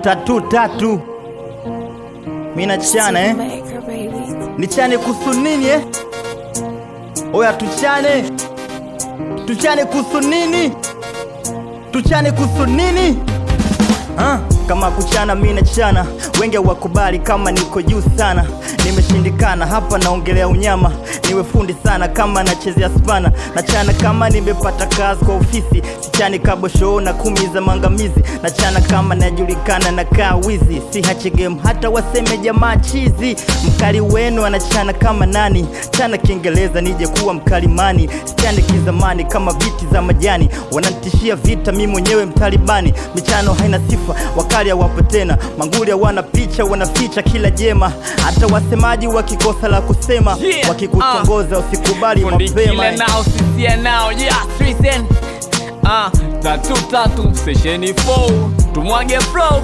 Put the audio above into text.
Tatu mina chane nichane kuhusu nini Oya tuchane kuhusu nini? Tuchane kuhusu nini? Kama kuchana mina chana, wenge wakubali kama niko juu sana. Nimeshindikana hapa naongelea unyama, niwe fundi sana kama nachezea spana. Nachana kama nimepata kazi kwa ofisi, sichani kabosho na kumiza mangamizi. Nachana kama najulikana na kaa wizi, si hachi game hata waseme jamaa chizi. Mkali wenu anachana kama nani? Chana Kiingereza nije kuwa mkalimani. Sichani kizamani kama viti za majani, wanantishia vita mimi mwenyewe mtalibani. Michano haina sifa, wakali hawapo tena. Mangulia wana picha, wanaficha kila jema. Hata wasemaji wakikosa la kusema, wakikutongoza usikubali mapema. Now sisia now, yeah, 3 cent. Tatu session 4. Tumwage flow.